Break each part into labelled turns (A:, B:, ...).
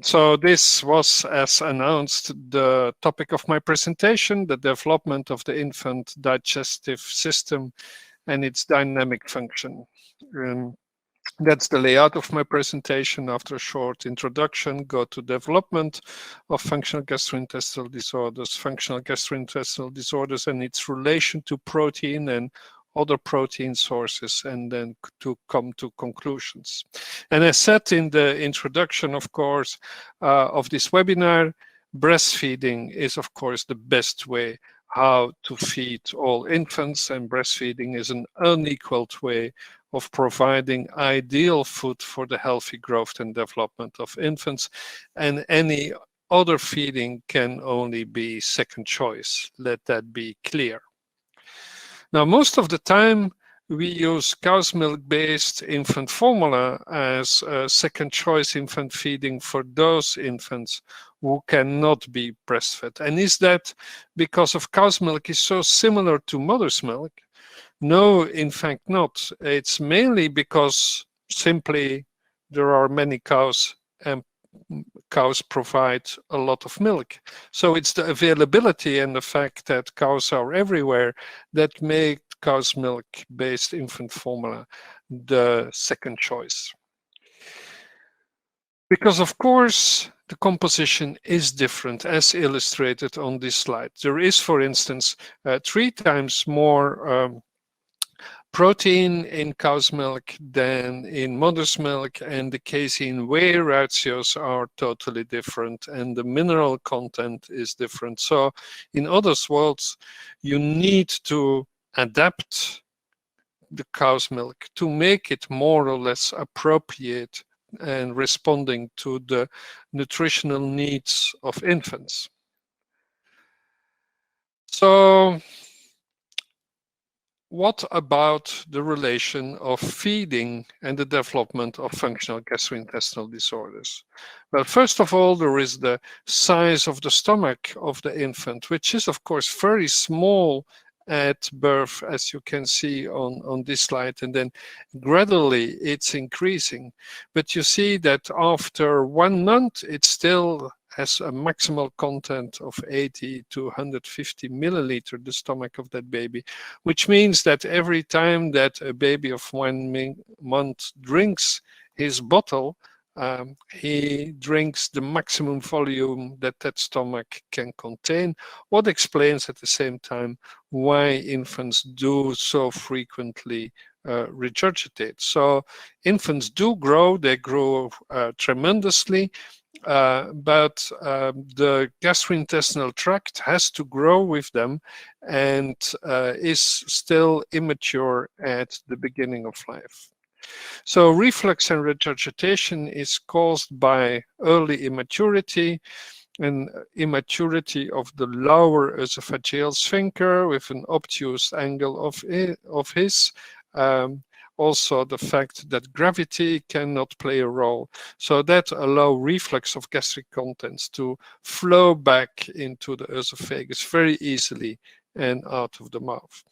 A: So this was, as announced, the topic of my presentation, the development of the infant digestive system and its dynamic function. That's the layout of my presentation. After a short introduction, go to development of functional gastrointestinal disorders and its relation to protein and other protein sources, and then to come to conclusions. And as said in the introduction, of course, of this webinar, breastfeeding is, of course, the best way how to feed all infants, and breastfeeding is an unequaled way of providing ideal food for the healthy growth and development of infants, and any other feeding can only be second choice. Let that be clear. Now, most of the time, we use cow's milk-based infant formula as a second choice infant feeding for those infants who cannot be breastfed. And is that because of cow's milk is so similar to mother's milk? No, in fact not. It's mainly because simply there are many cows and cows provide a lot of milk. So it's the availability and the fact that cows are everywhere that make cow's milk-based infant formula the second choice. Because of course, the composition is different as illustrated on this slide. There is, for instance, 3 times more protein in cow's milk than in mother's milk, and the casein whey ratios are totally different, and the mineral content is different. So in other words, you need to adapt the cow's milk to make it more or less appropriate and responding to the nutritional needs of infants. So what about the relation of feeding and the development of functional gastrointestinal disorders? Well, first of all, there is the size of the stomach of the infant, which is, of course, very small at birth, as you can see on this slide, and then gradually it's increasing. But you see that after 1 month, it still has a maximal content of 80 to 150 milliliter, the stomach of that baby, which means that every time that a baby of 1 month drinks his bottle, he drinks the maximum volume that that stomach can contain, what explains at the same time why infants do so frequently regurgitate. So infants do grow, they grow tremendously, but the gastrointestinal tract has to grow with them and is still immature at the beginning of life. So reflux and regurgitation is caused by early immaturity and immaturity of the lower esophageal sphincter with an obtuse angle of his. Also the fact that gravity cannot play a role. So that allows reflux of gastric contents to flow back into the esophagus very easily and out of the mouth.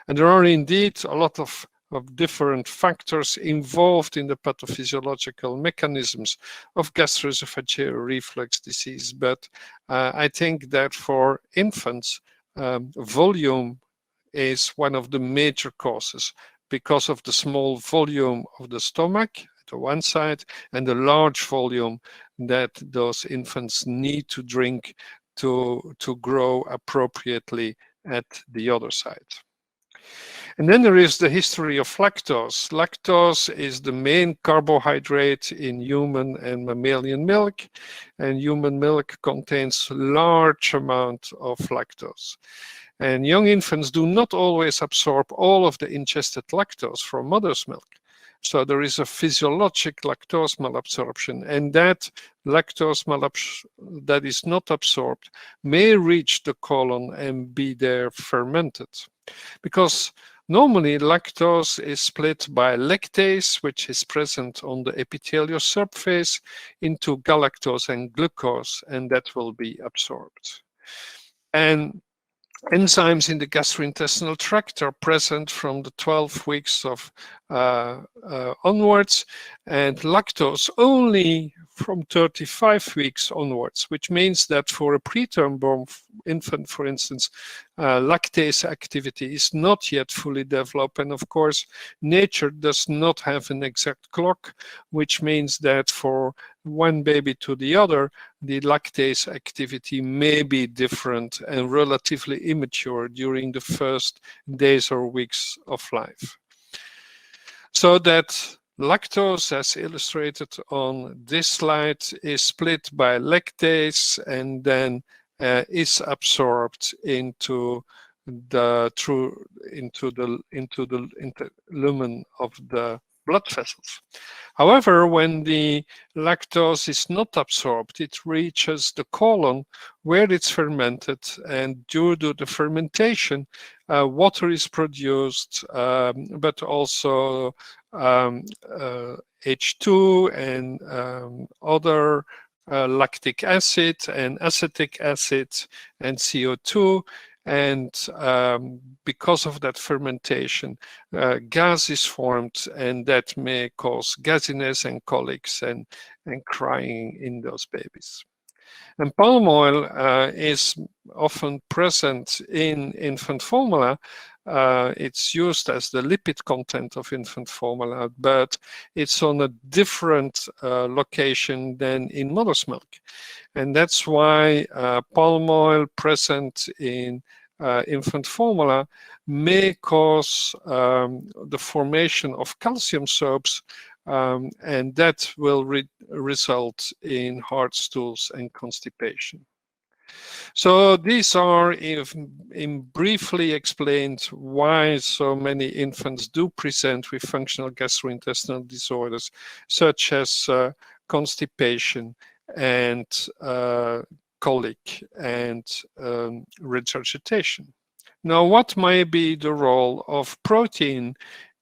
A: And there are indeed a lot of different factors involved in the pathophysiological mechanisms of gastroesophageal reflux disease. But I think that for infants, volume is one of the major causes because of the small volume of the stomach at the one side and the large volume that those infants need to drink to grow appropriately at the other side. And then there is the history of lactose. Lactose is the main carbohydrate in human and mammalian milk, and human milk contains large amount of lactose. And young infants do not always absorb all of the ingested lactose from mother's milk. So there is a physiologic lactose malabsorption, and that lactose that is not absorbed may reach the colon and be there fermented. Because normally lactose is split by lactase, which is present on the epithelial surface, into galactose and glucose, and that will be absorbed. And Enzymes in the gastrointestinal tract are present from the 12 weeks of onwards, and lactose only from 35 weeks onwards, which means that for a preterm born infant, for instance, lactase activity is not yet fully developed. And of course, nature does not have an exact clock, which means that for one baby to the other, the lactase activity may be different and relatively immature during the first days or weeks of life. So that lactose, as illustrated on this slide, is split by lactase and then is absorbed into the lumen of the blood vessels. However, when the lactose is not absorbed, it reaches the colon where it's fermented, and due to the fermentation, water is produced, but also H2 and other lactic acid and acetic acid and CO2. And because of that fermentation, gas is formed, and that may cause gassiness and colics and crying in those babies. And palm oil is often present in infant formula. It's used as the lipid content of infant formula, but it's on a different location than in mother's milk. And that's why palm oil present in infant formula may cause the formation of calcium soaps, and that will result in hard stools and constipation. So these are in briefly explained why so many infants do present with functional gastrointestinal disorders, such as constipation and colic and regurgitation. Now, what may be the role of protein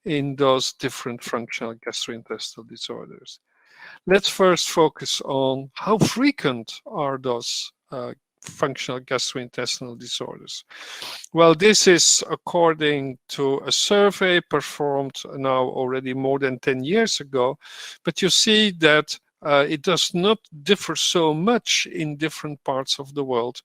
A: in those different functional gastrointestinal disorders? Let's first focus on how frequent are those functional gastrointestinal disorders. Well, this is according to a survey performed now already more than 10 years ago, but you see that it does not differ so much in different parts of the world,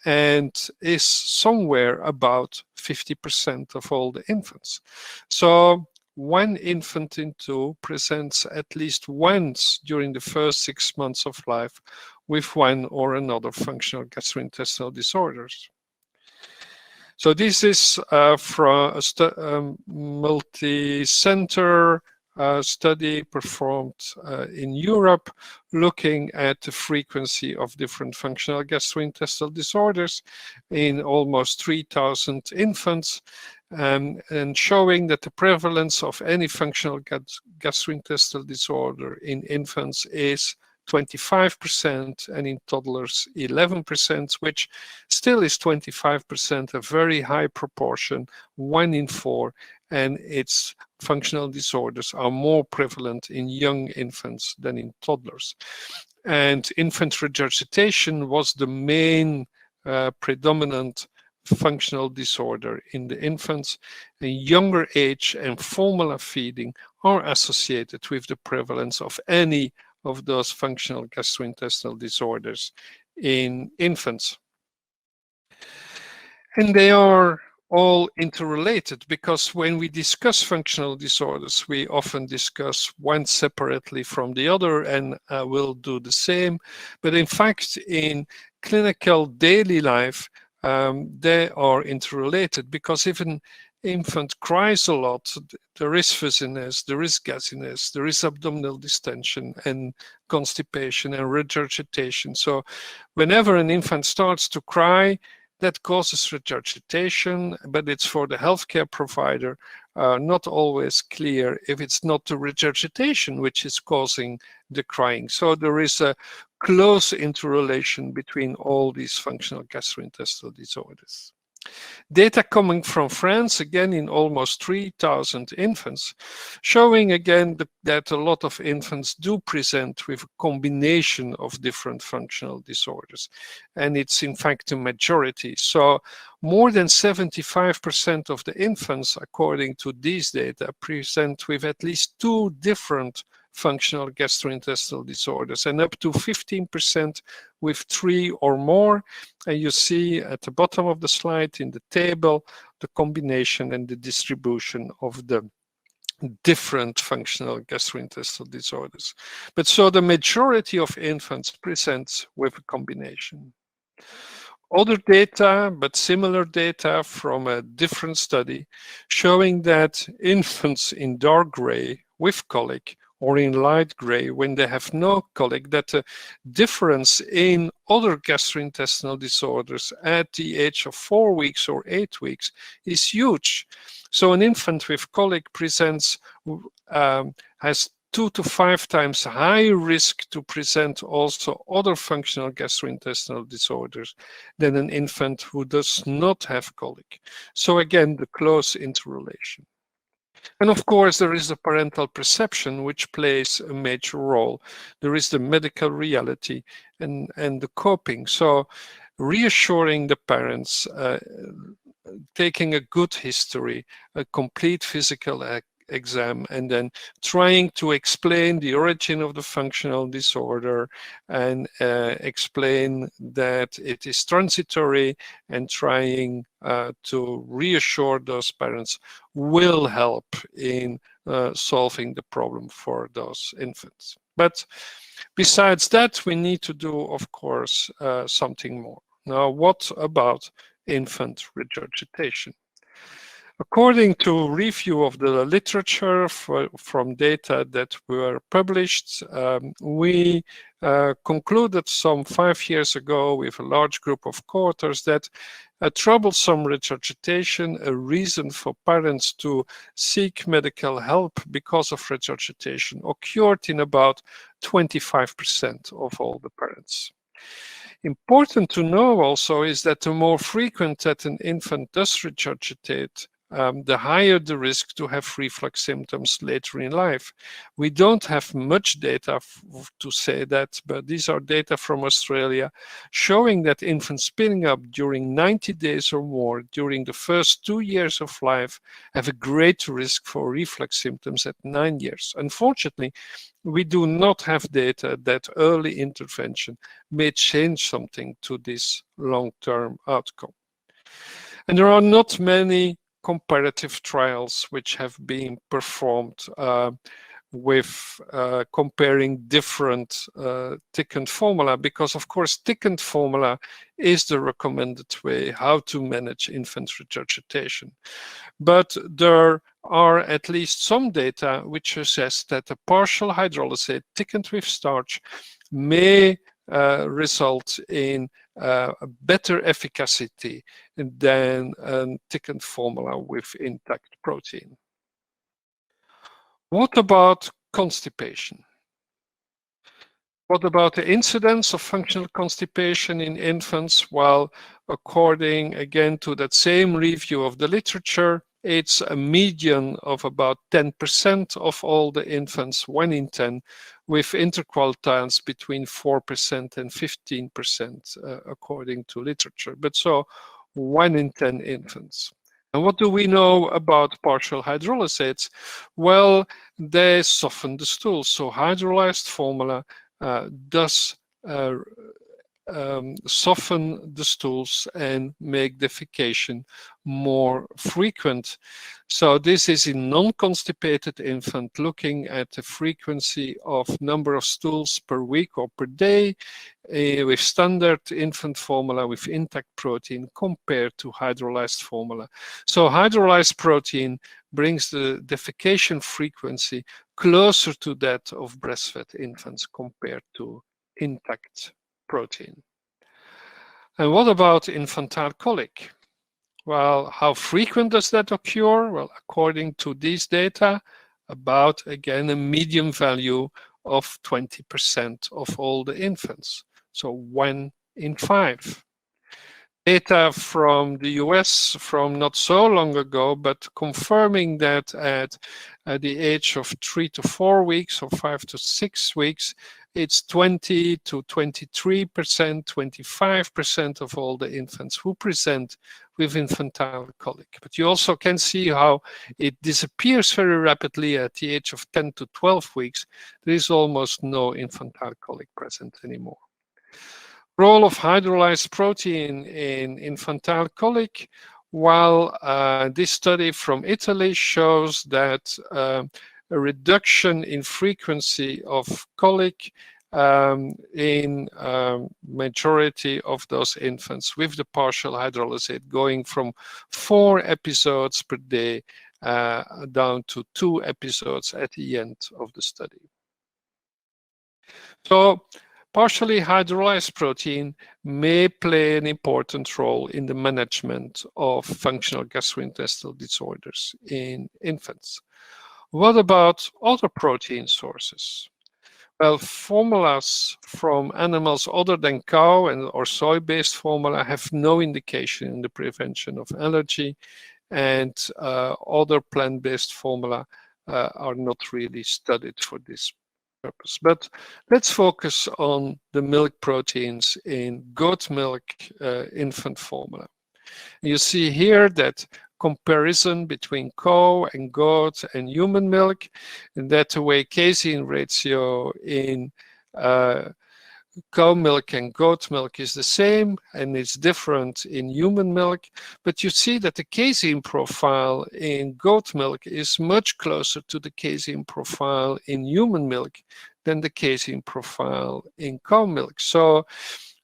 A: and is somewhere about 50% of all the infants. So one infant in two presents at least once during the first 6 months of life with one or another functional gastrointestinal disorders. So this is from a multi-center study performed in Europe, looking at the frequency of different functional gastrointestinal disorders in almost 3,000 infants, and showing that the prevalence of any functional gastrointestinal disorder in infants is 25%, and in toddlers 11%, which still is 25%, a very high proportion, 1 in 4, and its functional disorders are more prevalent in young infants than in toddlers. And infant regurgitation was the main predominant functional disorder in the infants. A younger age and formula feeding are associated with the prevalence of any of those functional gastrointestinal disorders in infants. And they are all interrelated, because when we discuss functional disorders, we often discuss one separately from the other, and we'll do the same. But in fact, in clinical daily life, they are interrelated, because if an infant cries a lot, there is fuzziness, there is gassiness, there is abdominal distension and constipation and regurgitation. So whenever an infant starts to cry, that causes regurgitation, but it's for the healthcare provider not always clear if it's not the regurgitation which is causing the crying. So there is a close interrelation between all these functional gastrointestinal disorders. Data coming from France, again in almost 3,000 infants, showing again that a lot of infants do present with a combination of different functional disorders. And it's in fact a majority. So more than 75% of the infants, according to these data, present with at least 2 different functional gastrointestinal disorders, and up to 15% with 3 or more. And you see at the bottom of the slide in the table the combination and the distribution of the different functional gastrointestinal disorders. But so the majority of infants presents with a combination. Other data, but similar data from a different study, showing that infants in dark gray with colic or in light gray when they have no colic, that the difference in other gastrointestinal disorders at the age of 4 weeks or 8 weeks is huge. So an infant with colic presents, has 2 to 5 times higher risk to present also other functional gastrointestinal disorders than an infant who does not have colic. So again, the close interrelation. And of course, there is the parental perception, which plays a major role. There is the medical reality and the coping. So reassuring the parents, taking a good history, a complete physical exam, and then trying to explain the origin of the functional disorder and explain that it is transitory, and trying to reassure those parents will help in solving the problem for those infants. But besides that, we need to do, of course, something more. Now, what about infant regurgitation? According to review of the literature from data that were published, we concluded some 5 years ago with a large group of co-authors that a troublesome regurgitation, a reason for parents to seek medical help because of regurgitation, occurred in about 25% of all the parents. Important to know also is that the more frequent that an infant does regurgitate, the higher the risk to have reflux symptoms later in life. We don't have much data to say that, but these are data from Australia showing that infants spitting up during 90 days or more during the first 2 years of life have a greater risk for reflux symptoms at 9 years. Unfortunately, we do not have data that early intervention may change something to this long-term outcome. And there are not many comparative trials which have been performed with comparing different thickened formula, because of course thickened formula is the recommended way how to manage infant regurgitation. But there are at least some data which suggest that a partial hydrolysate thickened with starch may result in a better efficacy than a thickened formula with intact protein. What about constipation? What about the incidence of functional constipation in infants? Well, according again to that same review of the literature, it's a median of about 10% of all the infants, 1 in 10, with interquartiles between 4% and 15%, according to literature. But so 1 in 10 infants. And what do we know about partial hydrolysates? Well, they soften the stool. So hydrolyzed formula does soften the stools and make defecation more frequent. So this is in non-constipated infant, looking at the frequency of number of stools per week or per day with standard infant formula with intact protein compared to hydrolyzed formula. So hydrolyzed protein brings the defecation frequency closer to that of breastfed infants compared to intact protein. And what about infantile colic? Well, how frequent does that occur? Well, according to these data, about, again, a median value of 20% of all the infants. So 1 in 5. data from the US from not so long ago, but confirming that at the age of 3 to 4 weeks or 5 to 6 weeks, it's 20 to 23%, 25% of all the infants who present with infantile colic. But you also can see how it disappears very rapidly at the age of 10 to 12 weeks. There is almost no infantile colic present anymore. Role of hydrolyzed protein in infantile colic. While this study from Italy shows that a reduction in frequency of colic in majority of those infants with the partial hydrolysate, going from 4 episodes per day down to 2 episodes at the end of the study. So partially hydrolyzed protein may play an important role in the management of functional gastrointestinal disorders in infants. What about other protein sources? Well, formulas from animals other than cow or soy-based formula have no indication in the prevention of allergy, and other plant-based formula are not really studied for this purpose. But let's focus on the milk proteins in goat milk infant formula. You see here that comparison between cow and goat and human milk, and that the whey casein ratio in cow milk and goat milk is the same, and it's different in human milk. But you see that the casein profile in goat milk is much closer to the casein profile in human milk than the casein profile in cow milk. So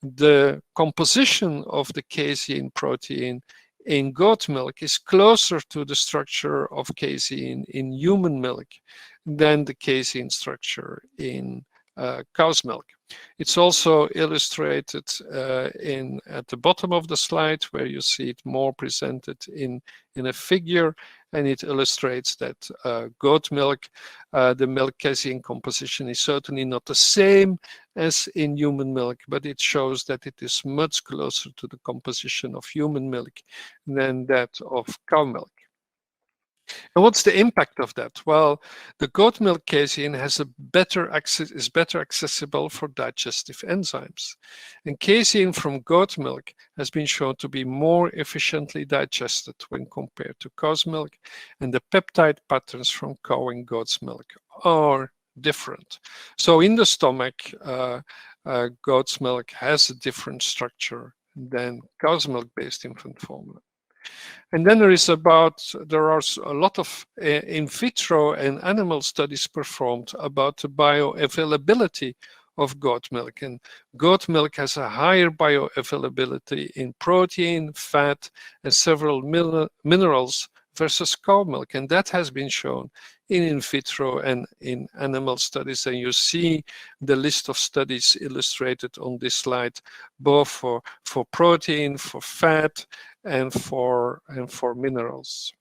A: the composition of the casein protein in goat milk is closer to the structure of casein in human milk than the casein structure in cow's milk. It's also illustrated at the bottom of the slide, where you see it more presented in a figure, and it illustrates that goat milk, the milk casein composition is certainly not the same as in human milk, but it shows that it is much closer to the composition of human milk than that of cow milk. And what's the impact of that? Well, the goat milk casein is better accessible for digestive enzymes. And casein from goat milk has been shown to be more efficiently digested when compared to cow's milk, and the peptide patterns from cow and goat's milk are different. So in the stomach, goat's milk has a different structure than cow's milk-based infant formula. And then there are a lot of in vitro and animal studies performed about the bioavailability of goat milk. And goat milk has a higher bioavailability in protein, fat, and several minerals versus cow milk. And that has been shown in vitro and in animal studies. And you see the list of studies illustrated on this slide, both for protein, for fat, and for minerals.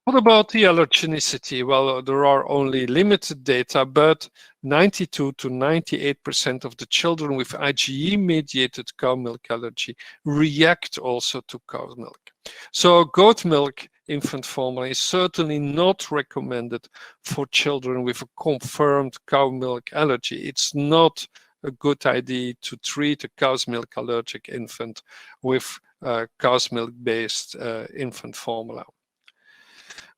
A: What about the allergenicity? Well, there are only limited data, but 92 to 98% of the children with IgE-mediated cow milk allergy react also to cow milk. So goat milk infant formula is certainly not recommended for children with a confirmed cow milk allergy. It's not a good idea to treat a cow's milk allergic infant with cow's milk-based infant formula.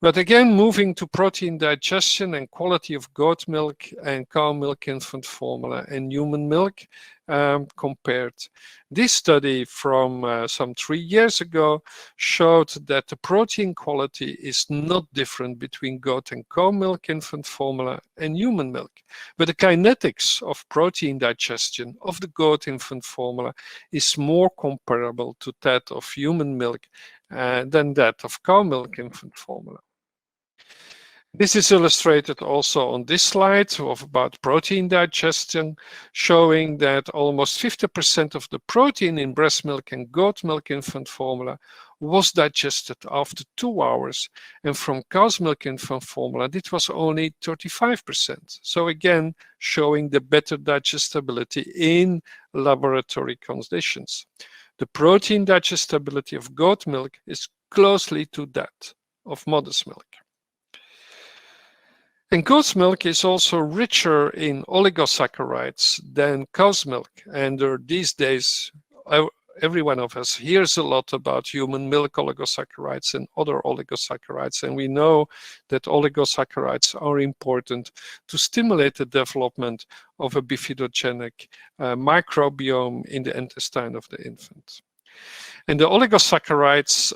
A: But again, moving to protein digestion and quality of goat milk and cow milk infant formula and human milk compared. This study from some 3 years ago showed that the protein quality is not different between goat and cow milk infant formula and human milk. But the kinetics of protein digestion of the goat infant formula is more comparable to that of human milk than that of cow milk infant formula. This is illustrated also on this slide about protein digestion, showing that almost 50% of the protein in breast milk and goat milk infant formula was digested after 2 hours, and from cow's milk infant formula, it was only 35%. So again, showing the better digestibility in laboratory conditions. The protein digestibility of goat milk is closely to that of mother's milk. And goat's milk is also richer in oligosaccharides than cow's milk. And these days, every one of us hears a lot about human milk oligosaccharides and other oligosaccharides. And we know that oligosaccharides are important to stimulate the development of a bifidogenic microbiome in the intestine of the infant. And the oligosaccharides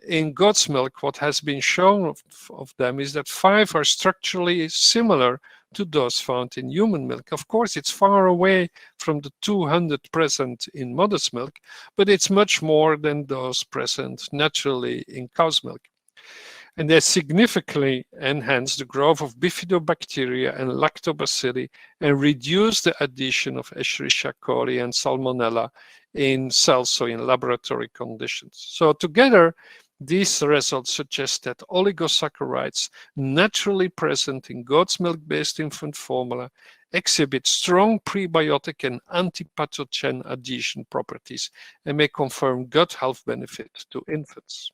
A: in goat's milk, what has been shown of them is that 5 are structurally similar to those found in human milk. Of course, it's far away from the 200 present in mother's milk, but it's much more than those present naturally in cow's milk. And they significantly enhance the growth of bifidobacteria and lactobacilli and reduce the addition of Escherichia coli and Salmonella in cells, so in laboratory conditions. So together, these results suggest that oligosaccharides naturally present in goat's milk-based infant formula exhibit strong prebiotic and antipathogen adhesion properties and may confirm gut health benefit to infants.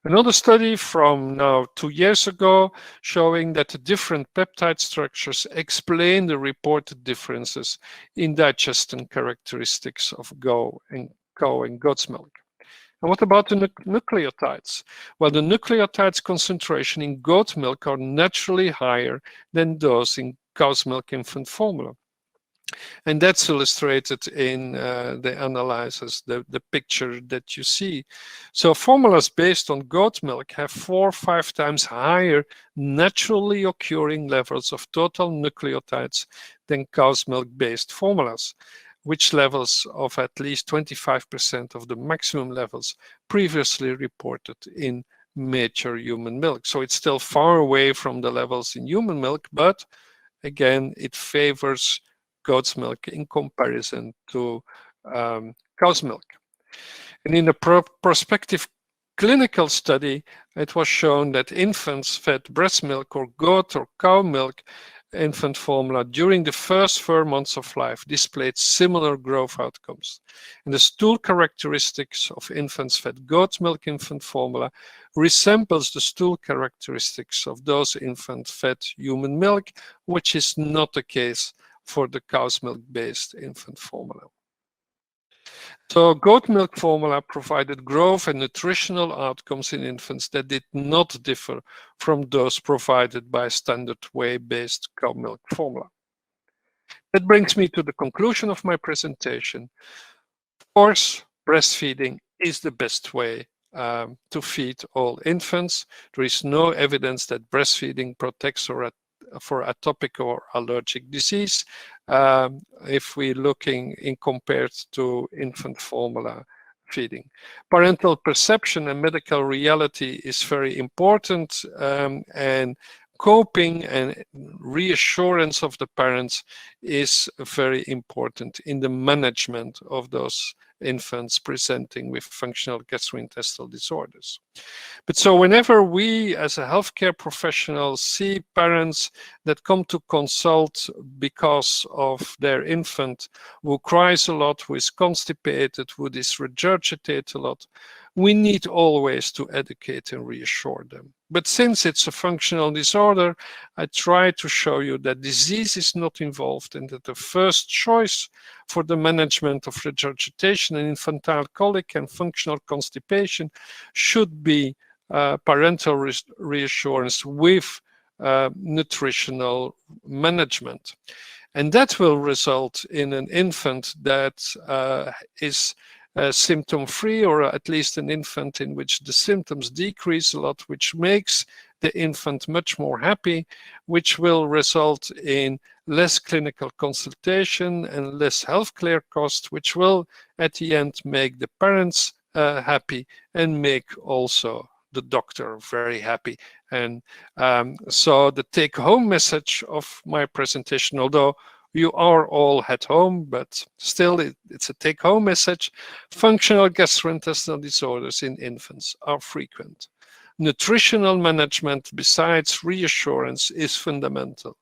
A: Another study from now 2 years ago showing that the different peptide structures explain the reported differences in digestion characteristics of cow and goat's milk. And what about the nucleotides? Well, the nucleotides concentration in goat milk are naturally higher than those in cow's milk infant formula. And that's illustrated in the analysis, the picture that you see. So formulas based on goat milk have 4 or 5 times higher naturally occurring levels of total nucleotides than cow's milk-based formulas, which levels of at least 25% of the maximum levels previously reported in mature human milk. So it's still far away from the levels in human milk, but again, it favors goat's milk in comparison to cow's milk. And in a prospective clinical study, it was shown that infants fed breast milk or goat or cow milk infant formula during the first 4 months of life displayed similar growth outcomes. And the stool characteristics of infants fed goat milk infant formula resembles the stool characteristics of those infants fed human milk, which is not the case for the cow's milk-based infant formula. So goat milk formula provided growth and nutritional outcomes in infants that did not differ from those provided by standard whey-based cow milk formula. That brings me to the conclusion of my presentation. Of course, breastfeeding is the best way to feed all infants. There is no evidence that breastfeeding protects for atopic or allergic disease if we're looking in compared to infant formula feeding. Parental perception and medical reality is very important, and coping and reassurance of the parents is very important in the management of those infants presenting with functional gastrointestinal disorders. But so whenever we as a healthcare professional see parents that come to consult because of their infant who cries a lot, who is constipated, who is regurgitate a lot, we need always to educate and reassure them. But since it's a functional disorder, I try to show you that disease is not involved and that the first choice for the management of regurgitation and infantile colic and functional constipation should be parental reassurance with nutritional management. And that will result in an infant that is symptom-free, or at least an infant in which the symptoms decrease a lot, which makes the infant much more happy, which will result in less clinical consultation and less healthcare cost, which will at the end make the parents happy and make also the doctor very happy. And so the take-home message of my presentation, although you are all at home, but still it's a take-home message. Functional gastrointestinal disorders in infants are frequent. Nutritional management besides reassurance is fundamental.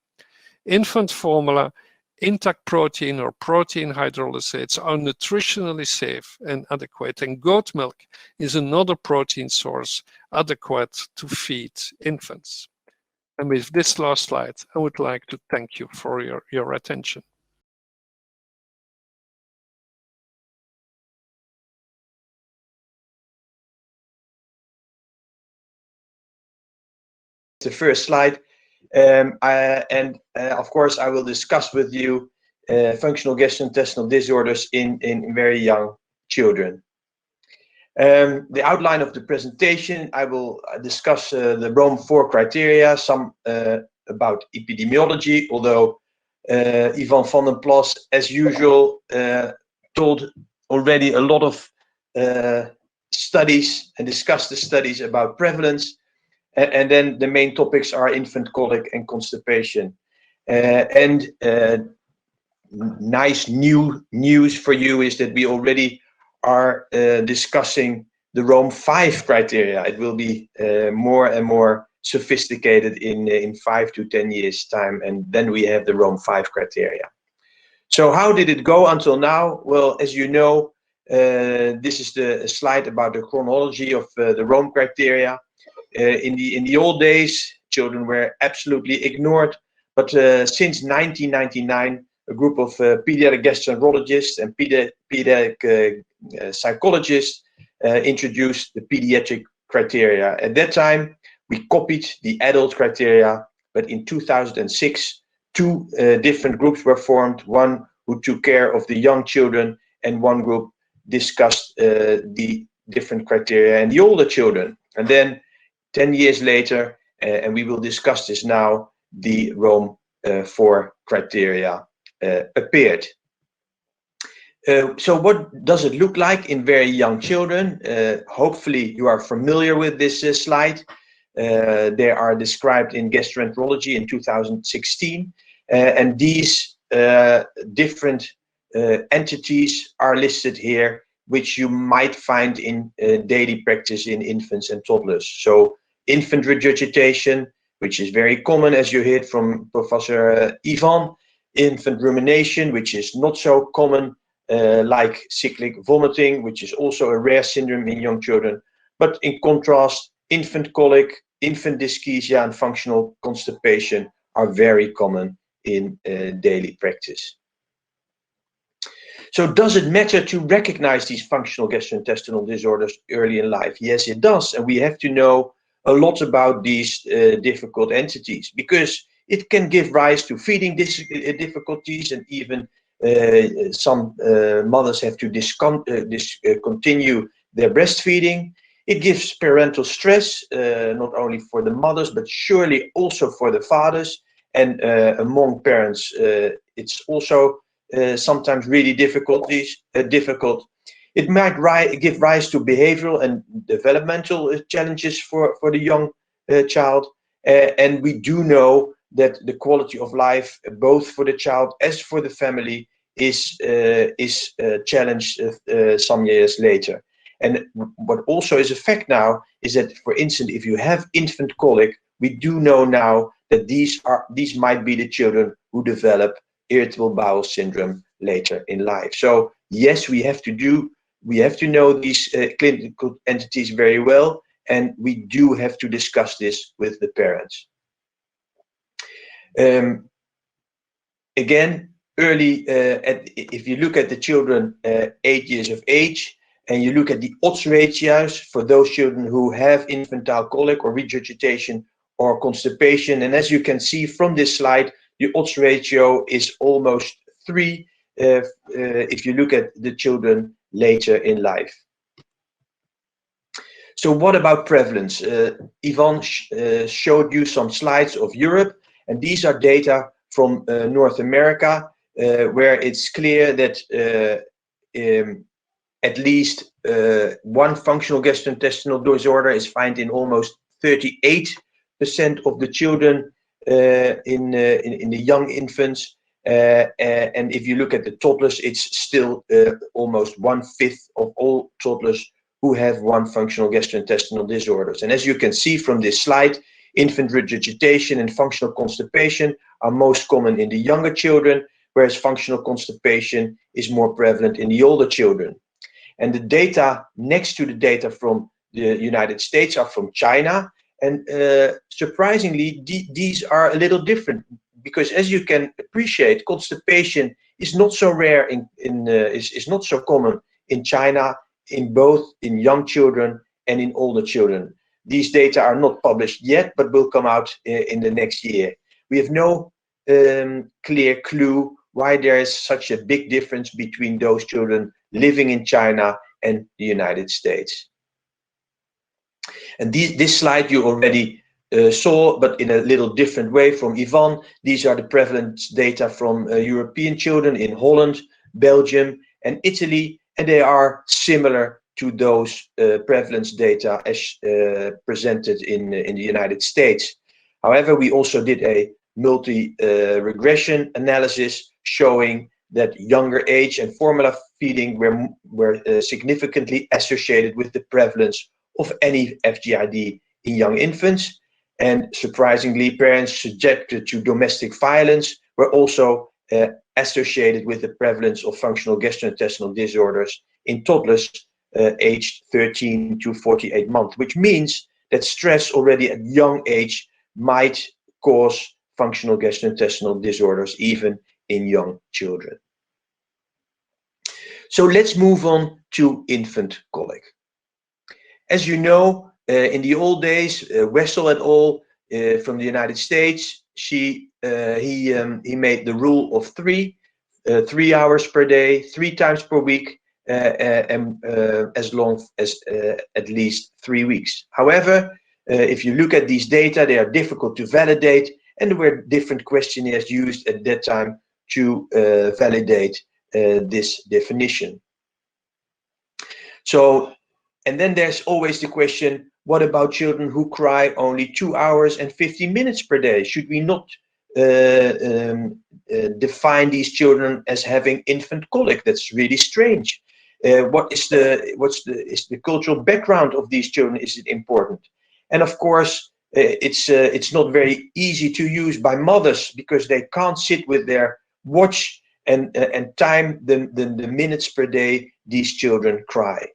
A: Infant formula intact protein or protein hydrolysates are nutritionally safe and adequate, and goat milk is another protein source adequate to feed infants. And with this last slide, I would like to thank you for your attention.
B: The first slide, of course I will discuss with you functional gastrointestinal disorders in very young children. The outline of the presentation, I will discuss the Rome 4 criteria, some about epidemiology, although Ivan Vandenplas, as usual, told already a lot of studies and discussed the studies about prevalence. And then the main topics are infant colic and constipation. Nice new news for you is that we already are discussing the Rome 5 criteria. It will be more and more sophisticated in 5 to 10 years time, and then we have the Rome 5 criteria. So how did it go until now? Well, as you know, this is the slide about the chronology of the Rome criteria. In the old days, children were absolutely ignored, but since 1999, a group of pediatric gastroenterologists and pediatric psychologists introduced the pediatric criteria. At that time, we copied the adult criteria, but in 2006, two different groups were formed, one who took care of the young children, and one group discussed the different criteria and the older children. And then 10 years later, and we will discuss this now, the Rome 4 criteria appeared. So what does it look like in very young children? Hopefully you are familiar with this slide. They are described in Gastroenterology in 2016, and these different entities are listed here, which you might find in daily practice in infants and toddlers. So infant regurgitation, which is very common, as you heard from Professor Ivan. Infant rumination, which is not so common, like cyclic vomiting, which is also a rare syndrome in young children. But in contrast, infant colic, infant dyschezia, and functional constipation are very common in daily practice. So does it matter to recognize these functional gastrointestinal disorders early in life? Yes, it does. And we have to know a lot about these difficult entities, because it can give rise to feeding difficulties, and even some mothers have to discontinue their breastfeeding. It gives parental stress, not only for the mothers, but surely also for the fathers. And among parents, it's also sometimes really difficult. It might give rise to behavioral and developmental challenges for the young child. And we do know that the quality of life, both for the child as for the family, is challenged some years later. And what also is a fact now is that, for instance, if you have infant colic, we do know now that these might be the children who develop irritable bowel syndrome later in life. So yes, we have to know these clinical entities very well, and we do have to discuss this with the parents. Again, early, if you look at the children 8 years of age, and you look at the odds ratios for those children who have infantile colic or regurgitation or constipation, and as you can see from this slide, the odds ratio is almost 3 if you look at the children later in life. So what about prevalence? Ivan showed you some slides of Europe, and these are data from North America, where it's clear that at least one functional gastrointestinal disorder is found in almost 38% of the children in the young infants. And if you look at the toddlers, it's still almost 1/5 of all toddlers who have one functional gastrointestinal disorders. And as you can see from this slide, infant regurgitation and functional constipation are most common in the younger children, whereas functional constipation is more prevalent in the older children. And the data next to the data from the United States are from China. And surprisingly, these are a little different, because as you can appreciate, constipation is not so rare is not so common in China, in both in young children and in older children. These data are not published yet, but will come out in the next year. We have no clear clue why there is such a big difference between those children living in China and the United States. And this slide you already saw, but in a little different way from Ivan. These are the prevalence data from European children in Holland, Belgium, and Italy, and they are similar to those prevalence data as presented in the United States. However, we also did a multi-regression analysis showing that younger age and formula feeding were significantly associated with the prevalence of any FGID in young infants. And surprisingly, parents subjected to domestic violence were also associated with the prevalence of functional gastrointestinal disorders in toddlers aged 13 to 48 months, which means that stress already at young age might cause functional gastrointestinal disorders even in young children. So let's move on to infant colic. As you know, in the old days, Wessel et al. From the United States, he made the rule of 3 hours per day, 3 times per week, and as long as at least 3 weeks. However, if you look at these data, they are difficult to validate, and there were different questionnaires used at that time to validate this definition. So, and then there's always the question, what about children who cry only 2 hours and 50 minutes per day? Should we not define these children as having infant colic? That's really strange. What's the cultural background of these children? Is it important? And of course, it's not very easy to use by mothers, because they can't sit with their watch and time the minutes per day these children cry.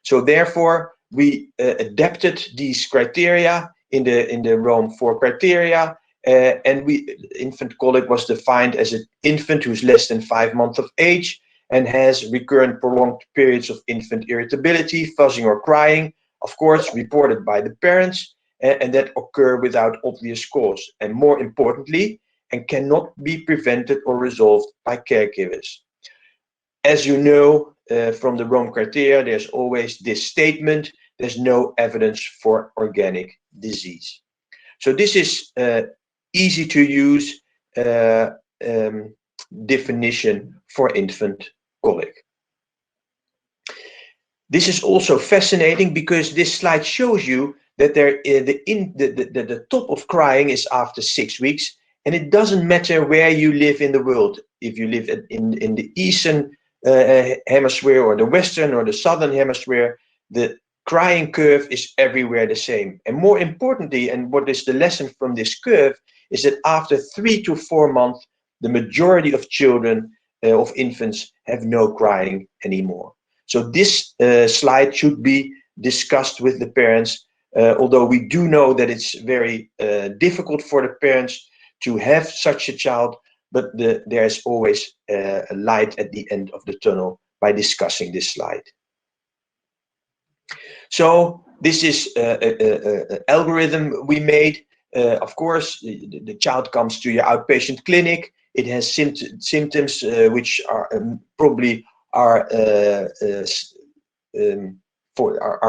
B: So therefore, we adapted these criteria in the Rome 4 criteria, and infant colic was defined as an infant who's less than 5 months of age and has recurrent prolonged periods of infant irritability, fuzzing or crying, of course reported by the parents, and that occur without obvious cause, and more importantly, and cannot be prevented or resolved by caregivers. As you know from the Rome criteria, there's always this statement: there's no evidence for organic disease. So this is easy to use definition for infant colic. This is also fascinating, because this slide shows you that the top of crying is after 6 weeks, and it doesn't matter where you live in the world. If you live in the eastern hemisphere or the western or the southern hemisphere, the crying curve is everywhere the same. And more importantly, and what is the lesson from this curve, is that after 3 to 4 months, the majority of children, of infants, have no crying anymore. So this slide should be discussed with the parents, although we do know that it's very difficult for the parents to have such a child, but there's always a light at the end of the tunnel by discussing this slide. So this is an algorithm we made. Of course, the child comes to your outpatient clinic. It has symptoms which are probably are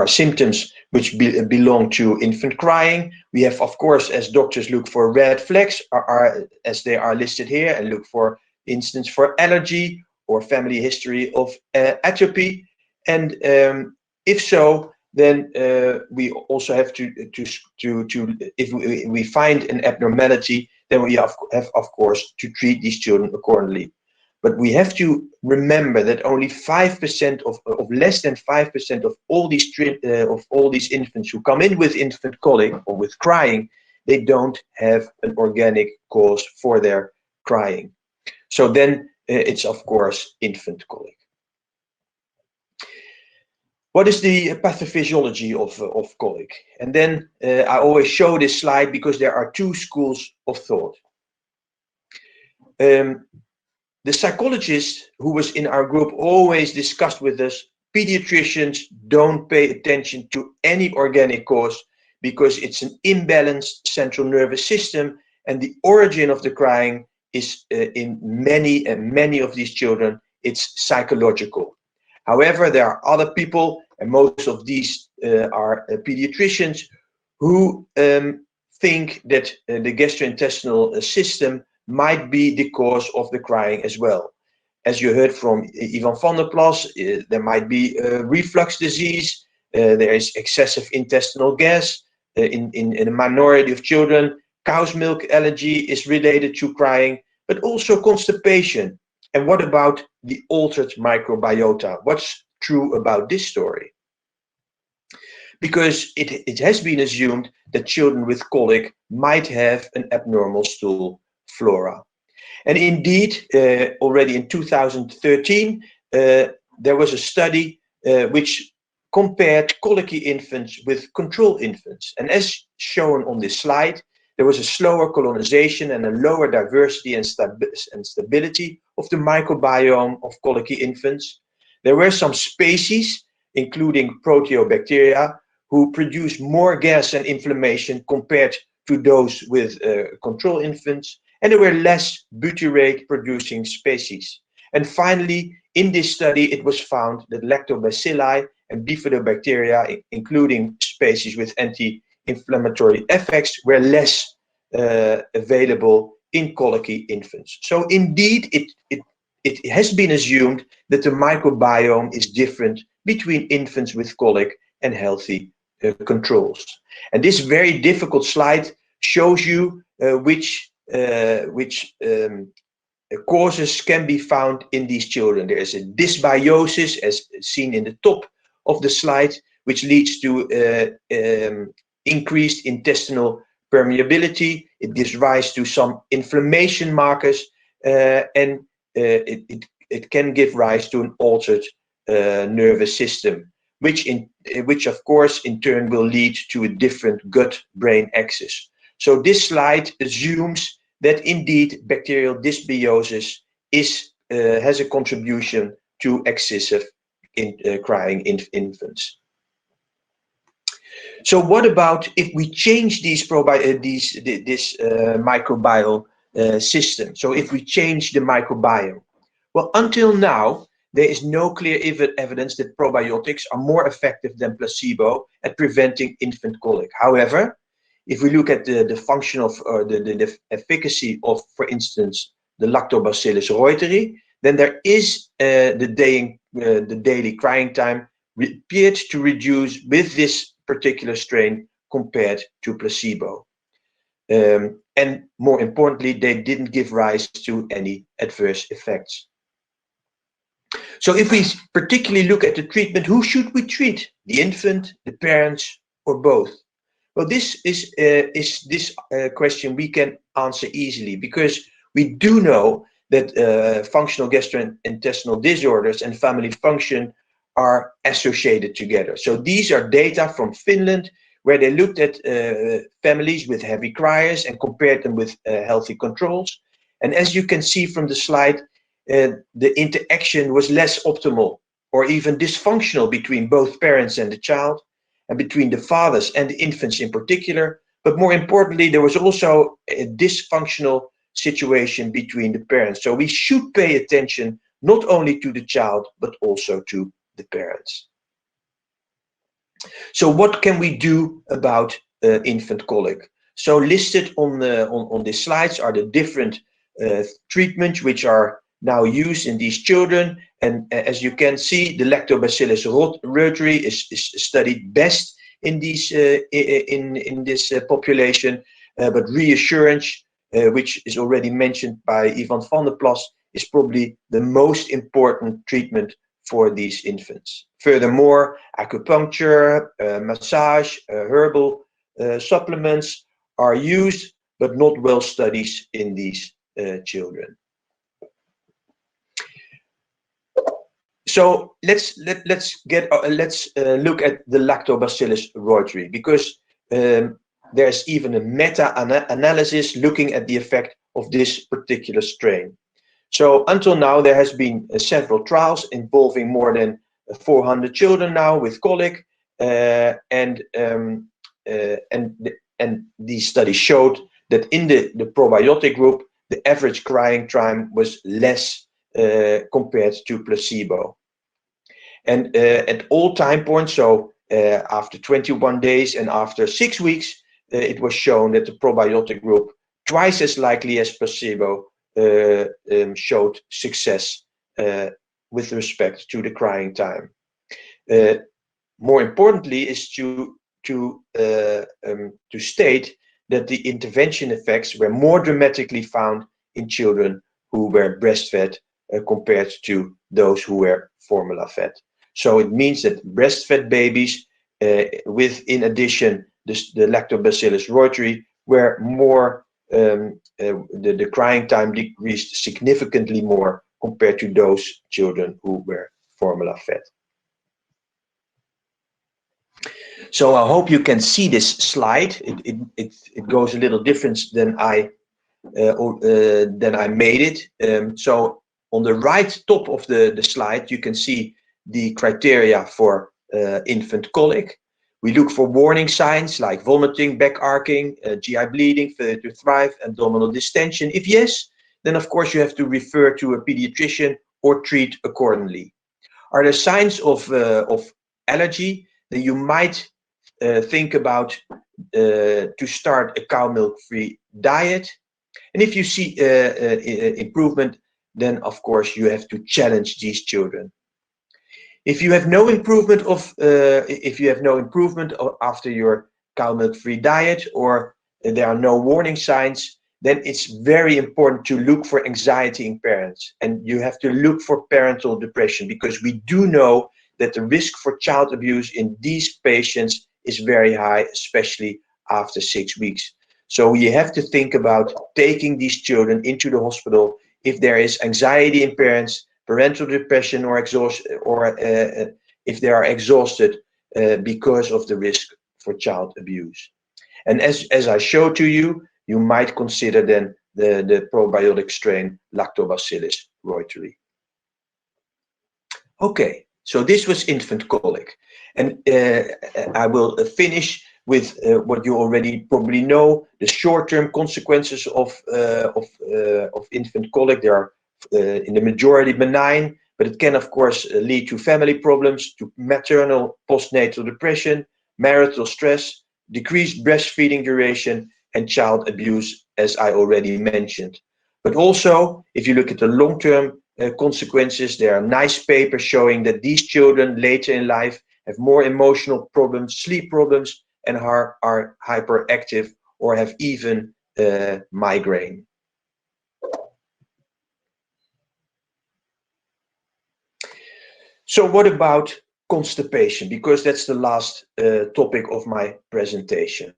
B: symptoms which belong to infant crying. We have, of course, as doctors, look for red flags, as they are listed here, and look for instance for allergy or family history of atopy. And if so, then we also have to if we find an abnormality, then we have of course to treat these children accordingly. But we have to remember that only 5% of less than 5% of all these infants who come in with infant colic or with crying, they don't have an organic cause for their crying. So then it's of course infant colic. What is the pathophysiology of colic? And then I always show this slide because there are two schools of thought. The psychologist who was in our group always discussed with us, pediatricians don't pay attention to any organic cause because it's an imbalanced central nervous system, and the origin of the crying is in many of these children, it's psychological. However, there are other people, and most of these are pediatricians, who think that the gastrointestinal system might be the cause of the crying as well. As you heard from Ivan Vandenplas, there might be reflux disease, there is excessive intestinal gas in a minority of children. Cow's milk allergy is related to crying, but also constipation. And what about the altered microbiota? What's true about this story? Because it has been assumed that children with colic might have an abnormal stool flora. And indeed, already in 2013, there was a study which compared colicky infants with control infants. And as shown on this slide, there was a slower colonization and a lower diversity and stability of the microbiome of colicky infants. There were some species, including proteobacteria, who produce more gas and inflammation compared to those with control infants, and there were less butyrate producing species. And finally, in this study, it was found that lactobacilli and bifidobacteria, including species with anti-inflammatory effects, were less available in colicky infants. So indeed, it has been assumed that the microbiome is different between infants with colic and healthy controls. And this very difficult slide shows you which causes can be found in these children. There is a dysbiosis, as seen in the top of the slide, which leads to increased intestinal permeability. It gives rise to some inflammation markers, and it can give rise to an altered nervous system, which of course in turn will lead to a different gut-brain axis. So this slide assumes that indeed bacterial dysbiosis has a contribution to excessive crying in infants. So what about if we change this microbial system? So if we change the microbiome? Well, until now, there is no clear evidence that probiotics are more effective than placebo at preventing infant colic. However, if we look at the function of the efficacy of, for instance, the Lactobacillus reuteri, then there is the daily crying time appeared to reduce with this particular strain compared to placebo. And more importantly, they didn't give rise to any adverse effects. So if we particularly look at the treatment, who should we treat? The infant, the parents, or both? Well, this is this question we can answer easily, because we do know that functional gastrointestinal disorders and family function are associated together. So these are data from Finland, where they looked at families with heavy criers and compared them with healthy controls. And as you can see from the slide, the interaction was less optimal or even dysfunctional between both parents and the child, and between the fathers and the infants in particular. But more importantly, there was also a dysfunctional situation between the parents. So we should pay attention not only to the child, but also to the parents. So what can we do about infant colic? So listed on the slides are the different treatments which are now used in these children. And as you can see, the Lactobacillus reuteri is studied best in these in this population. But reassurance, which is already mentioned by Ivan Vandenplas, is probably the most important treatment for these infants. Furthermore, acupuncture, massage, herbal supplements are used, but not well studied in these children. So let's look at the Lactobacillus reuteri, because there's even a meta-analysis looking at the effect of this particular strain. So until now, there has been several trials involving more than 400 children now with colic, and these studies showed that in the probiotic group, the average crying time was less compared to placebo. And at all time points, so after 21 days and after 6 weeks, it was shown that the probiotic group, twice as likely as placebo, showed success with respect to the crying time. More importantly is to state that the intervention effects were more dramatically found in children who were breastfed compared to those who were formula fed. So it means that breastfed babies, with in addition the Lactobacillus reuteri, were more, the crying time decreased significantly more compared to those children who were formula fed. So I hope you can see this slide. It goes a little different than I made it. So on the right top of the slide, you can see the criteria for infant colic. We look for warning signs like vomiting, back arcing, GI bleeding, failure to thrive, abdominal distension. If yes, then of course you have to refer to a pediatrician or treat accordingly. Are there signs of allergy? Then you might think about to start a cow milk-free diet. And if you see improvement, then of course you have to challenge these children. If you have no improvement after your cow milk-free diet, or there are no warning signs, then it's very important to look for anxiety in parents, and you have to look for parental depression, because we do know that the risk for child abuse in these patients is very high, especially after 6 weeks. So you have to think about taking these children into the hospital if there is anxiety in parents, parental depression, or exhaustion, or if they are exhausted because of the risk for child abuse. And as I showed to you, you might consider then the probiotic strain Lactobacillus reuteri. Okay, so this was infant colic, and I will finish with what you already probably know: the short-term consequences of infant colic. They are in the majority benign, but it can of course lead to family problems, to maternal postnatal depression, marital stress, decreased breastfeeding duration, and child abuse, as I already mentioned. But also, if you look at the long-term consequences, there are nice papers showing that these children later in life have more emotional problems, sleep problems, and are hyperactive or have even migraine. So what about constipation? Because that's the last topic of my presentation.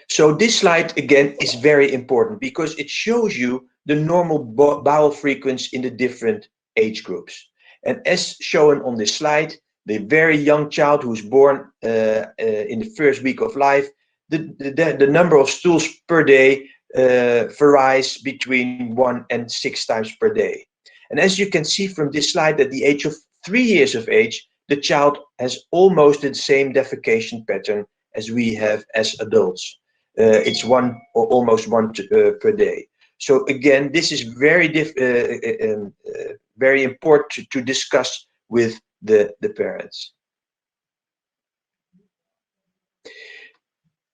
B: So this slide again is very important because it shows you the normal bowel frequency in the different age groups. And as shown on this slide, the very young child who's born in the first week of life, the number of stools per day varies between 1 and 6 times per day. And as you can see from this slide, at the age of 3 years of age, the child has almost the same defecation pattern as we have as adults. It's almost one per day. So again, this is very important to discuss with the parents.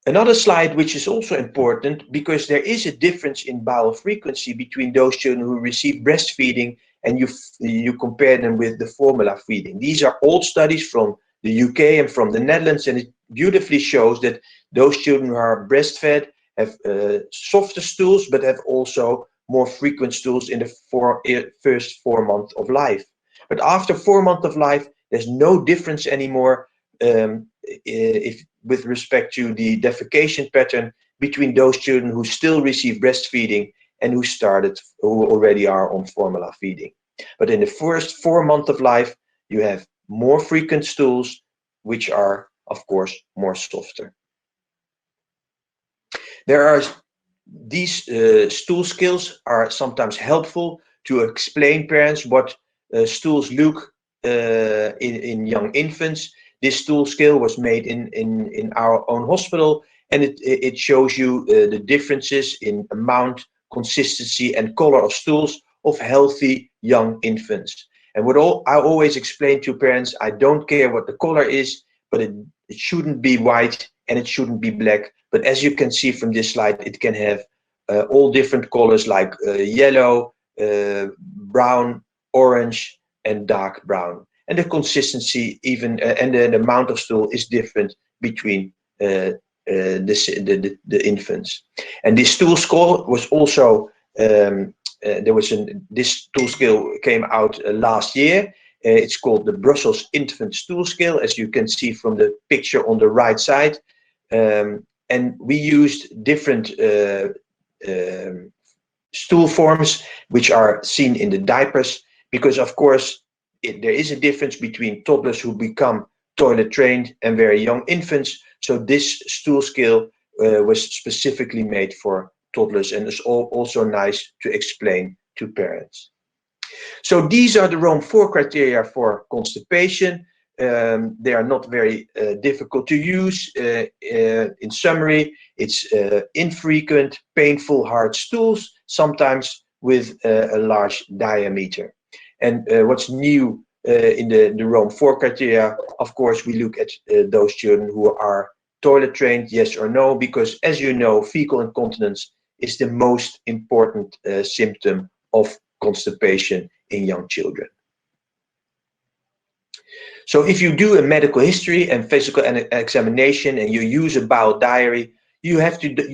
B: Another slide which is also important, because there is a difference in bowel frequency between those children who receive breastfeeding and you compare them with the formula feeding. These are old studies from the UK and from the Netherlands, and it beautifully shows that those children who are breastfed have softer stools, but have also more frequent stools in the first 4 months of life. But after 4 months of life, there's no difference anymore with respect to the defecation pattern between those children who still receive breastfeeding and who already are on formula feeding. But in the first 4 months of life, you have more frequent stools, which are, of course, more softer. These stool skills are sometimes helpful to explain parents what stools look in young infants. This stool scale was made in our own hospital, and it shows you the differences in amount, consistency, and color of stools of healthy young infants. And I always explain to parents, I don't care what the color is, but it shouldn't be white and it shouldn't be black. But as you can see from this slide, it can have all different colors like yellow, brown, orange, and dark brown. And the consistency even and the amount of stool is different between the infants. And this stool score was also this stool scale came out last year. It's called the Brussels Infant Stool Scale, as you can see from the picture on the right side. And we used different stool forms, which are seen in the diapers, because of course there is a difference between toddlers who become toilet trained and very young infants. So this stool scale was specifically made for toddlers, and is also nice to explain to parents. So these are the Rome 4 criteria for constipation. They are not very difficult to use. In summary, it's infrequent, painful, hard stools, sometimes with a large diameter. And what's new in the Rome 4 criteria, of course, we look at those children who are toilet trained, yes or no, because as you know, fecal incontinence is the most important symptom of constipation in young children. So if you do a medical history and physical examination and you use a bowel diary, you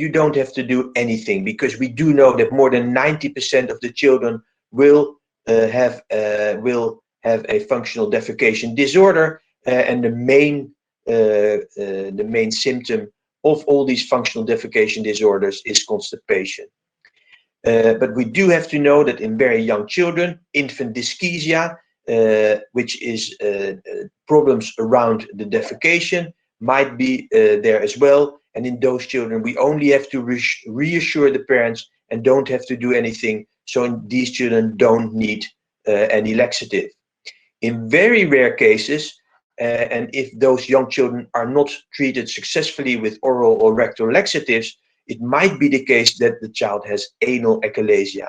B: don't have to do anything, because we do know that more than 90% of the children will have a functional defecation disorder, and the main symptom of all these functional defecation disorders is constipation. But we do have to know that in very young children, infant dyschezia, which is problems around the defecation, might be there as well. And in those children, we only have to reassure the parents and don't have to do anything. So these children don't need any laxative. In very rare cases, and if those young children are not treated successfully with oral or rectal laxatives, it might be the case that the child has anal achalasia.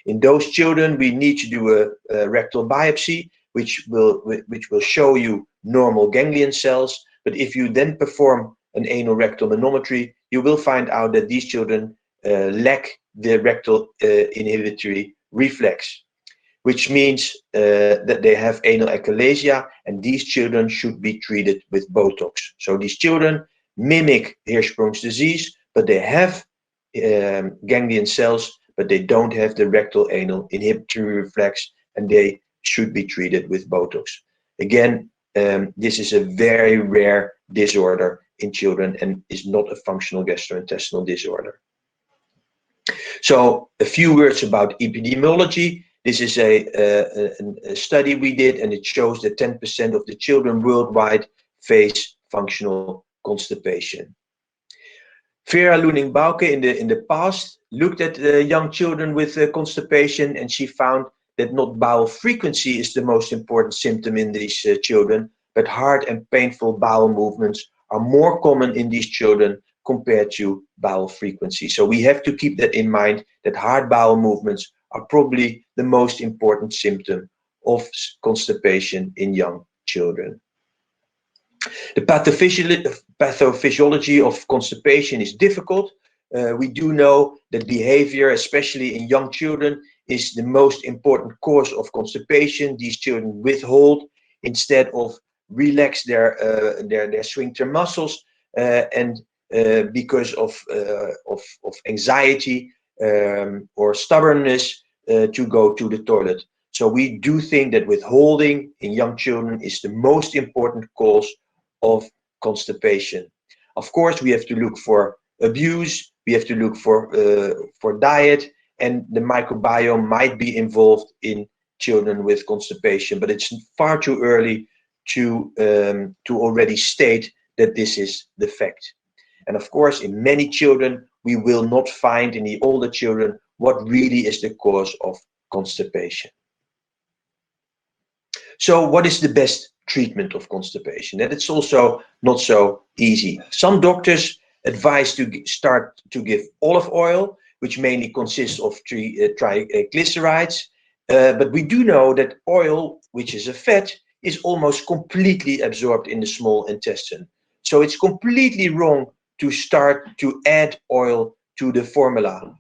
B: In those children, we need to do a rectal biopsy, which will show you normal ganglion cells. But if you then perform an anal rectal manometry, you will find out that these children lack the rectal inhibitory reflex, which means that they have anal achalasia, and these children should be treated with Botox. So these children mimic Hirschsprung's disease, but they have ganglion cells, but they don't have the rectal anal inhibitory reflex, and they should be treated with Botox. Again, this is a very rare disorder in children and is not a functional gastrointestinal disorder. So a few words about epidemiology. This is a study we did, and it shows that 10% of the children worldwide face functional constipation. Vera Luning-Bauke in the past looked at young children with constipation, and she found that not bowel frequency is the most important symptom in these children, but hard and painful bowel movements are more common in these children compared to bowel frequency. So we have to keep that in mind, that hard bowel movements are probably the most important symptom of constipation in young children. The pathophysiology of constipation is difficult. We do know that behavior, especially in young children, is the most important cause of constipation. These children withhold instead of relax their sphincter muscles, and because of anxiety or stubbornness to go to the toilet. So we do think that withholding in young children is the most important cause of constipation. Of course, we have to look for abuse, we have to look for diet, and the microbiome might be involved in children with constipation, but it's far too early to already state that this is the fact. And of course, in many children, we will not find in the older children what really is the cause of constipation. So what is the best treatment of constipation? And it's also not so easy. Some doctors advise to start to give olive oil, which mainly consists of triglycerides. But we do know that oil, which is a fat, is almost completely absorbed in the small intestine. So it's completely wrong to start to add oil to the formula,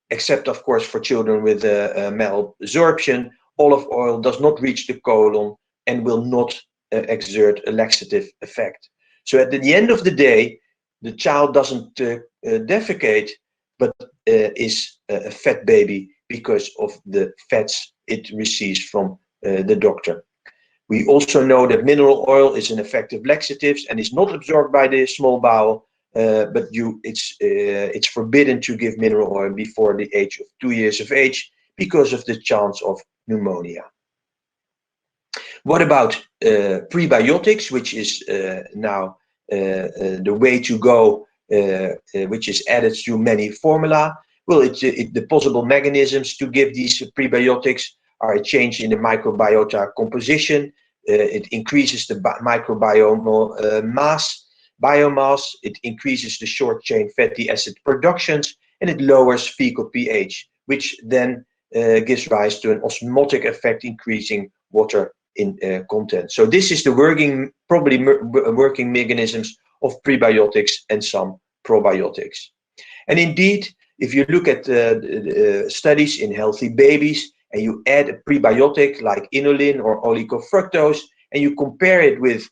B: except of course for children with malabsorption. Olive oil does not reach the colon and will not exert a laxative effect. So at the end of the day, the child doesn't defecate, but is a fat baby because of the fats it receives from the doctor. We also know that mineral oil is an effective laxative and is not absorbed by the small bowel, but it's forbidden to give mineral oil before the age of 2 years of age because of the chance of pneumonia. What about prebiotics, which is now the way to go, which is added to many formula? Well, the possible mechanisms to give these prebiotics are a change in the microbiota composition. It increases the microbiomal biomass. It increases the short-chain fatty acid productions, and it lowers fecal pH, which then gives rise to an osmotic effect, increasing water in content. So this is the probably working mechanisms of prebiotics and some probiotics. And indeed, if you look at studies in healthy babies, and you add a prebiotic like inulin or oligofructose, and you compare it with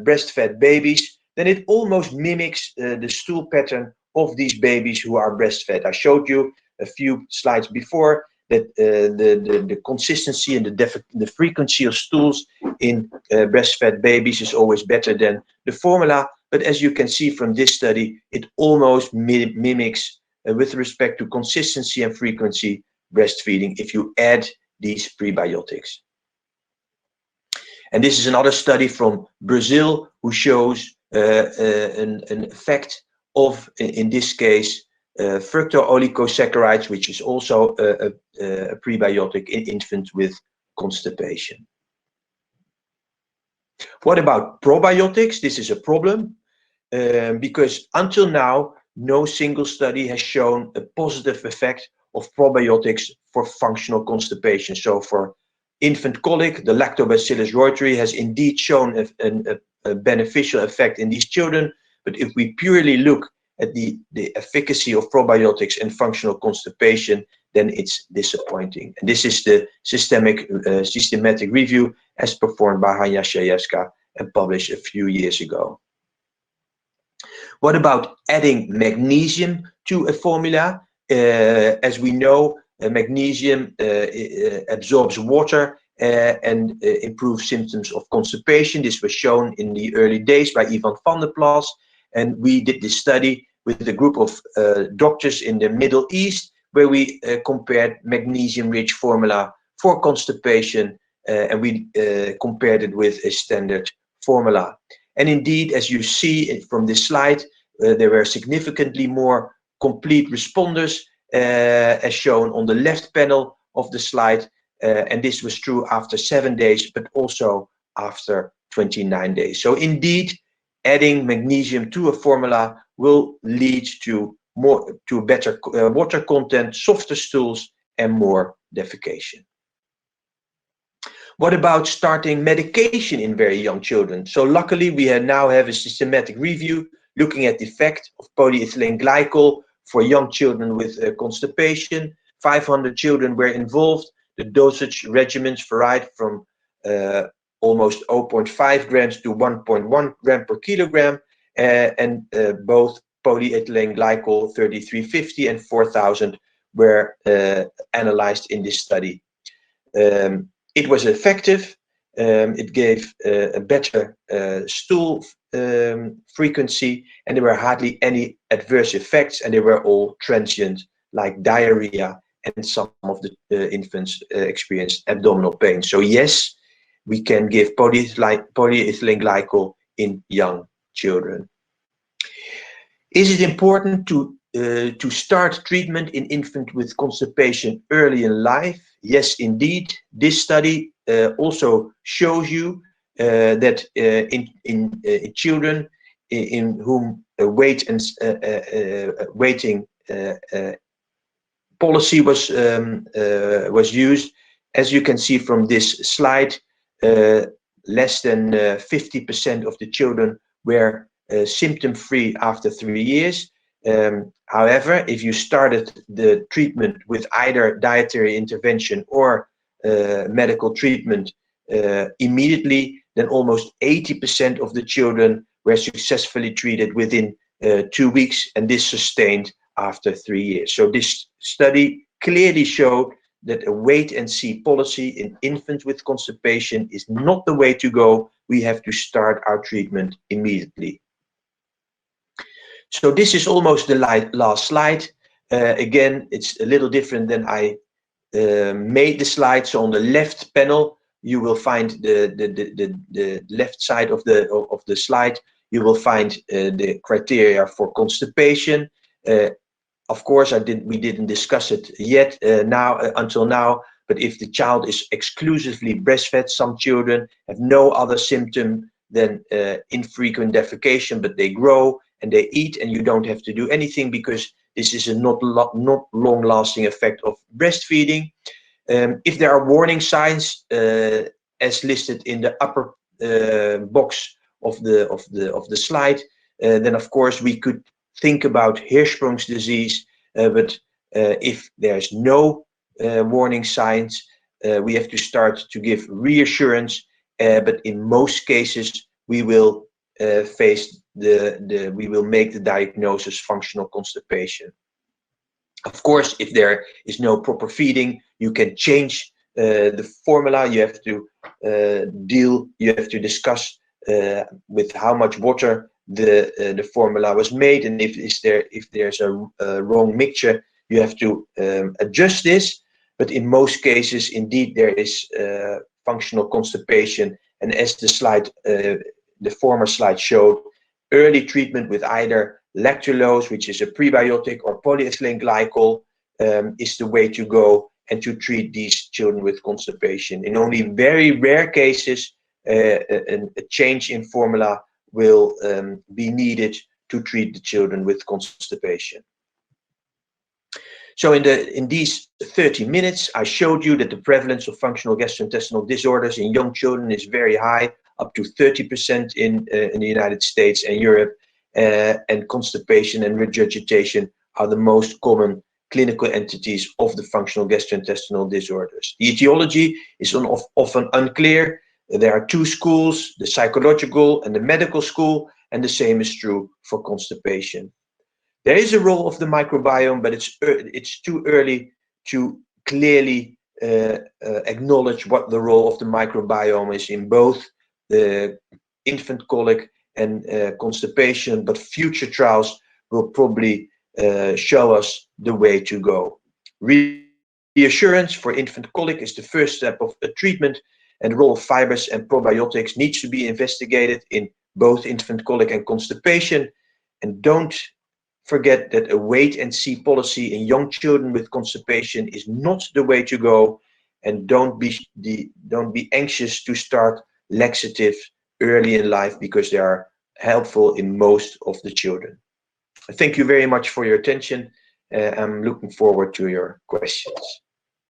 B: breastfed babies, then it almost mimics the stool pattern of these babies who are breastfed. I showed you a few slides before that the consistency and the frequency of stools in breastfed babies is always better than the formula. But as you can see from this study, it almost mimics with respect to consistency and frequency breastfeeding if you add these prebiotics. And this is another study from Brazil who shows an effect of, in this case, fructooligosaccharides, which is also a prebiotic in infants with constipation. What about probiotics? This is a problem because until now, no single study has shown a positive effect of probiotics for functional constipation. So for infant colic, the Lactobacillus reuteri has indeed shown a beneficial effect in these children. But if we purely look at the efficacy of probiotics in functional constipation, then it's disappointing. And this is the systematic review as performed by Hanya Shayevska and published a few years ago. What about adding magnesium to a formula? As we know, magnesium absorbs water and improves symptoms of constipation. This was shown in the early days by Ivan Vandenplas, and we did this study with a group of doctors in the Middle East, where we compared magnesium-rich formula for constipation, and we compared it with a standard formula. And indeed, as you see from this slide, there were significantly more complete responders, as shown on the left panel of the slide, and this was true after 7 days, but also after 29 days. So indeed, adding magnesium to a formula will lead to better water content, softer stools, and more defecation. What about starting medication in very young children? So luckily, we now have a systematic review looking at the effect of polyethylene glycol for young children with constipation. 500 children were involved. The dosage regimens varied from almost 0.5 grams to 1.1 gram per kilogram, and both polyethylene glycol 3350 and 4000 were analyzed in this study. It was effective. It gave a better stool frequency, and there were hardly any adverse effects, and they were all transient, like diarrhea and some of the infants experience abdominal pain. So yes, we can give polyethylene glycol in young children. Is it important to start treatment in infant with constipation early in life? Yes, indeed. This study also shows you that in children in whom a waiting policy was used, as you can see from this slide, less than 50% of the children were symptom-free after 3 years. However, if you started the treatment with either dietary intervention or medical treatment immediately, then almost 80% of the children were successfully treated within 2 weeks, and this sustained after 3 years. So this study clearly showed that a wait-and-see policy in infants with constipation is not the way to go. We have to start our treatment immediately. So this is almost the last slide. Again, it's a little different than I made the slide. So on the left panel, you will find the left side of the slide. You will find the criteria for constipation. Of course, we didn't discuss it yet until now. But if the child is exclusively breastfed, some children have no other symptom than infrequent defecation, but they grow and they eat, and you don't have to do anything because this is a not long-lasting effect of breastfeeding. If there are warning signs, as listed in the upper box of the slide, then of course we could think about Hirschsprung's disease. But if there's no warning signs, we have to start to give reassurance. But in most cases, we will we will make the diagnosis functional constipation. Of course, if there is no proper feeding, you can change the formula. You have to discuss with how much water the formula was made, and if there's a wrong mixture, you have to adjust this. But in most cases, indeed, there is functional constipation, and as the former slide showed, early treatment with either lactulose, which is a prebiotic, or polyethylene glycol is the way to go, and to treat these children with constipation. In only very rare cases, a change in formula will be needed to treat the children with constipation. So in these 30 minutes, I showed you that the prevalence of functional gastrointestinal disorders in young children is very high, up to 30% in the United States and Europe, and constipation and regurgitation are the most common clinical entities of the functional gastrointestinal disorders. The etiology is often unclear. There are two schools, the psychological and the medical school, and the same is true for constipation. There is a role of the microbiome, but it's too early to clearly acknowledge what the role of the microbiome is in both the infant colic and constipation, but future trials will probably show us the way to go. Reassurance for infant colic is the first step of a treatment, and the role of fibers and probiotics needs to be investigated in both infant colic and constipation. And don't forget that a wait-and-see policy in young children with constipation is not the way to go, and don't be anxious to start laxatives early in life because they are helpful in most of the children. Thank you very much for your attention. I'm looking forward to your questions.